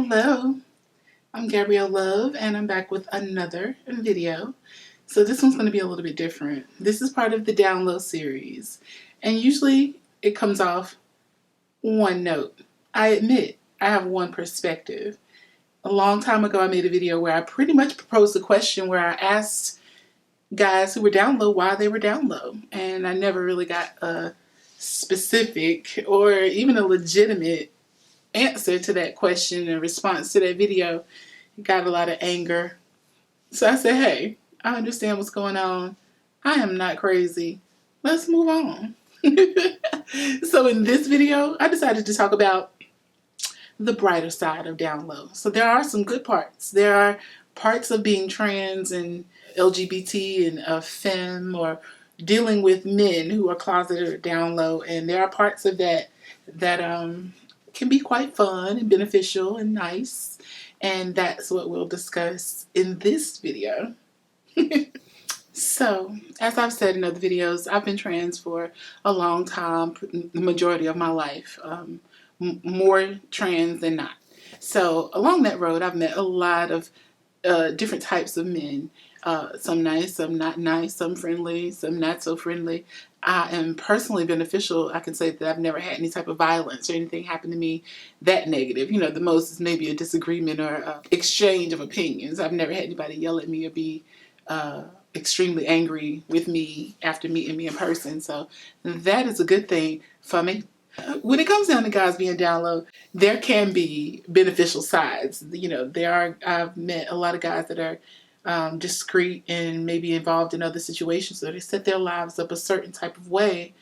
Hello, I'm Gabrielle Love and I'm back with another video. So this one's going to be a little bit different. This is part of the DOWNLO series and usually it comes off one note. I admit I have one perspective. A long time ago I made a video where I pretty much proposed a question where I asked guys who were down low why they were down low, and I never really got a specific or even a legitimate answer to that question. In response to that video, got a lot of anger. So I said, hey, I understand what's going on. I am not crazy. Let's move on. So in this video, I decided to talk about the brighter side of down low. So there are some good parts. There are parts of being trans and LGBT and femme, or dealing with men who are closeted or down low. And there are parts of that can be quite fun and beneficial and nice. And that's what we'll discuss in this video. So, as I've said in other videos, I've been trans for a long time, the majority of my life, more trans than not. So, along that road, I've met a lot of different types of men. Some nice, some not nice, some friendly, some not so friendly. I am personally beneficial. I can say that I've never had any type of violence or anything happen to me that negative. You know, the most is maybe a disagreement or exchange of opinions. I've never had anybody yell at me or be extremely angry with me after meeting me in person. So that is a good thing for me. When it comes down to guys being down low, there can be beneficial sides. You know, I've met a lot of guys that are discreet and maybe involved in other situations. So they set their lives up a certain type of way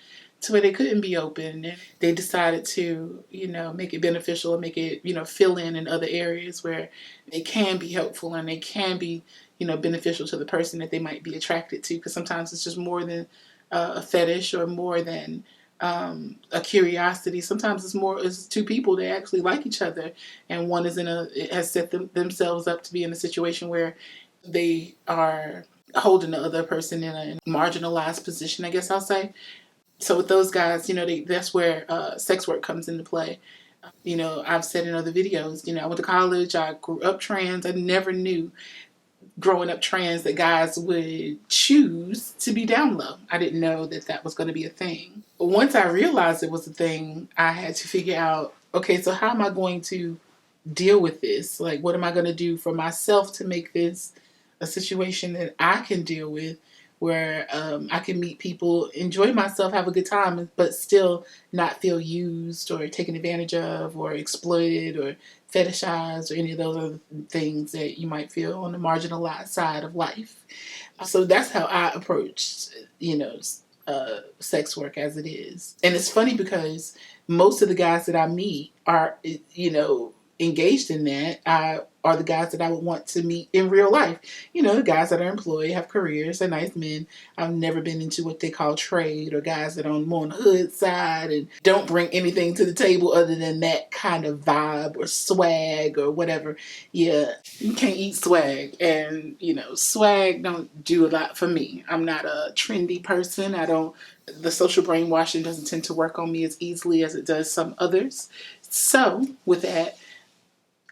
to where they couldn't be open. And they decided to, you know, make it beneficial and make it, you know, fill in other areas where they can be helpful and they can be, you know, beneficial to the person that they might be attracted to. Because sometimes it's just more than a fetish or more than a curiosity. Sometimes it's two people that actually like each other, and one is has set themselves up to be in a situation where they are holding the other person in a marginalized position, I guess I'll say. So with those guys, you know, that's where sex work comes into play. You know, I've said in other videos, you know, I went to college, I grew up trans. I never knew growing up trans that guys would choose to be down low. I didn't know that that was going to be a thing. But once I realized it was a thing, I had to figure out, okay, so how am I going to deal with this? Like, what am I going to do for myself to make this a situation that I can deal with, where I can meet people, enjoy myself, have a good time, but still not feel used or taken advantage of or exploited or fetishized or any of those other things that you might feel on the marginalized side of life. So that's how I approached, you know, sex work as it is. And it's funny because most of the guys that I meet are, you know, engaged in that are the guys that I would want to meet in real life. You know, the guys that are employed, have careers, are nice men. I've never been into what they call trade, or guys that are more on the hood side and don't bring anything to the table other than that kind of vibe or swag or whatever. Yeah, you can't eat swag, and you know, swag don't do a lot for me. I'm not a trendy person. The social brainwashing doesn't tend to work on me as easily as it does some others. So with that,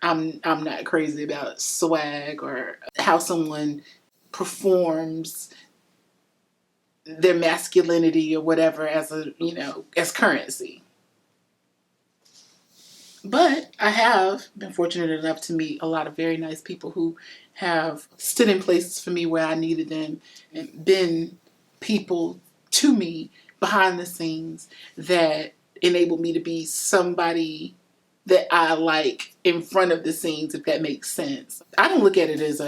I'm not crazy about swag or how someone performs their masculinity or whatever as as currency. But I have been fortunate enough to meet a lot of very nice people who have stood in places for me where I needed them, and been people to me behind the scenes that enabled me to be somebody that I like in front of the scenes, if that makes sense. I don't look at it as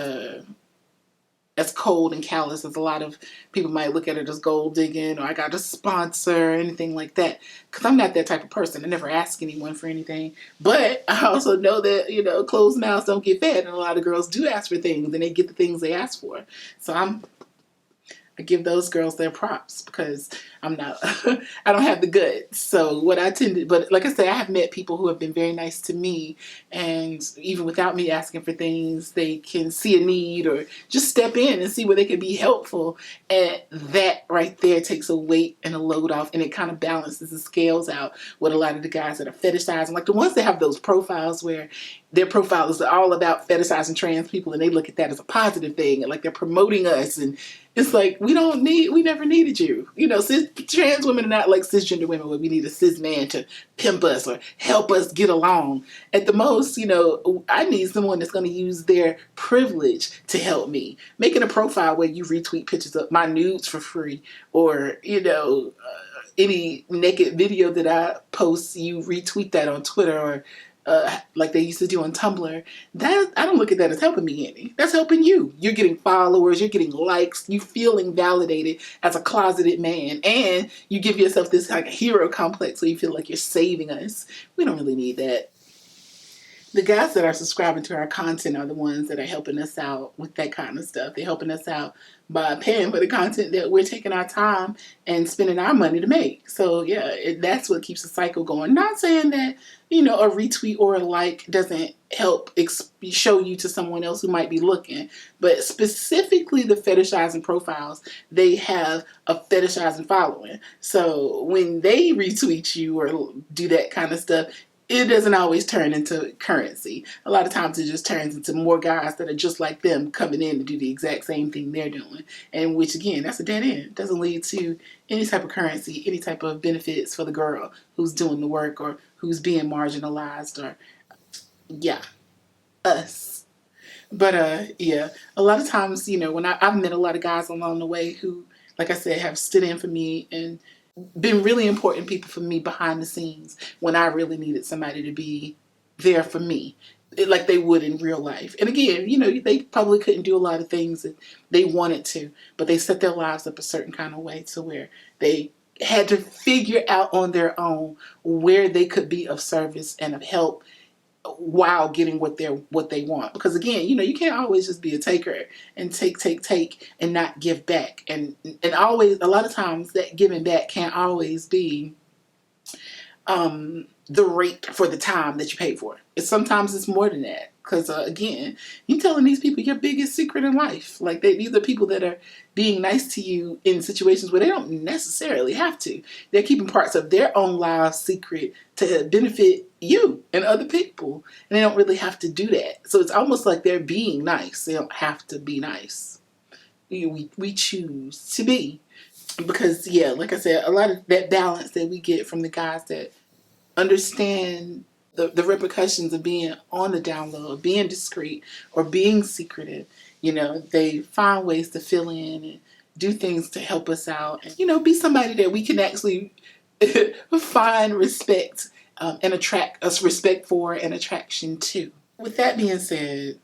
cold and callous as a lot of people might look at it, as gold digging or I got a sponsor or anything like that, because I'm not that type of person. I never ask anyone for anything. But I also know that, you know, closed mouths don't get fed, and a lot of girls do ask for things and they get the things they ask for. So I give those girls their props, because I'm not, I don't have the guts. So but like I say, I have met people who have been very nice to me, and even without me asking for things, they can see a need or just step in and see where they can be helpful. And that right there takes a weight and a load off, and it kind of balances the scales out with a lot of the guys that are fetishizing, like the ones that have those profiles where their profile is all about fetishizing trans people, and they look at that as a positive thing, and like they're promoting us. And it's like, we never needed you. You know, trans women are not like cisgender women where we need a cis man to pimp us or help us get along. At the most, you know, I need someone that's going to use their privilege to help me. Making a profile where you retweet pictures of my nudes for free, or, you know, any naked video that I post, you retweet that on Twitter, or like they used to do on Tumblr. That, I don't look at that as helping me any. That's helping you. You're getting followers, you're getting likes, you feeling validated as a closeted man, and you give yourself this like hero complex so you feel like you're saving us. We don't really need that. The guys that are subscribing to our content are the ones that are helping us out with that kind of stuff. They're helping us out by paying for the content that we're taking our time and spending our money to make. So yeah, that's what keeps the cycle going. Not saying that, you know, a retweet or a like doesn't help show you to someone else who might be looking, but specifically the fetishizing profiles, they have a fetishizing following. So when they retweet you or do that kind of stuff, it doesn't always turn into currency. A lot of times it just turns into more guys that are just like them coming in to do the exact same thing they're doing. And which, again, that's a dead end. It doesn't lead to any type of currency, any type of benefits for the girl who's doing the work or who's being marginalized, or, yeah, us. But, yeah, a lot of times, you know, when I've met a lot of guys along the way who, like I said, have stood in for me and been really important people for me behind the scenes when I really needed somebody to be there for me, like they would in real life. And again, you know, they probably couldn't do a lot of things that they wanted to, but they set their lives up a certain kind of way to where they had to figure out on their own where they could be of service and of help while getting what they want. Because again, you know, you can't always just be a taker and take and not give back. And always, a lot of times that giving back can't always be the rate for the time that you pay for it. Sometimes it's more than that. Because again, you're telling these people your biggest secret in life. Like these are people that are being nice to you in situations where they don't necessarily have to. They're keeping parts of their own lives secret to benefit you and other people. And they don't really have to do that. So it's almost like they're being nice. They don't have to be nice. We choose to be. Because, yeah, like I said, a lot of that balance that we get from the guys that understand the repercussions of being on the down low, or being discreet, or being secretive, you know, they find ways to fill in and do things to help us out, and, you know, be somebody that we can actually find respect and attract us respect for and attraction to. With that being said,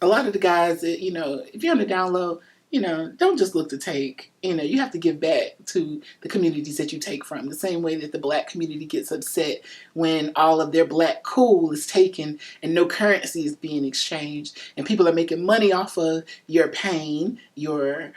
a lot of the guys that, you know, if you're on the down low, you know, don't just look to take. You know, you have to give back to the communities that you take from. The same way that the black community gets upset when all of their black cool is taken and no currency is being exchanged. And people are making money off of your pain, your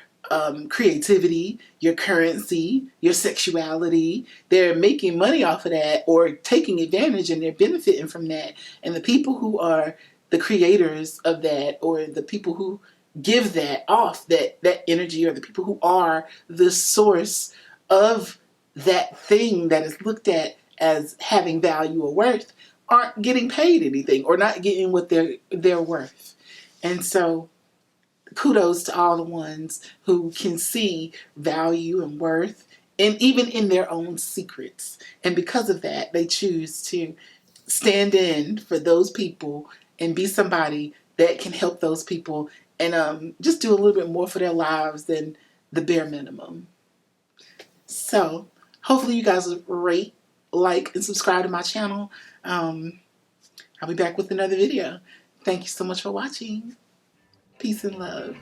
creativity, your currency, your sexuality. They're making money off of that or taking advantage, and they're benefiting from that. And the people who are the creators of that, or the people who give that off, that energy, or the people who are the source of that thing that is looked at as having value or worth, aren't getting paid anything or not getting what they're worth. And so kudos to all the ones who can see value and worth, and even in their own secrets. And because of that, they choose to stand in for those people and be somebody that can help those people and just do a little bit more for their lives than the bare minimum. So hopefully you guys will rate, like, and subscribe to my channel. I'll be back with another video. Thank you so much for watching. Peace and love.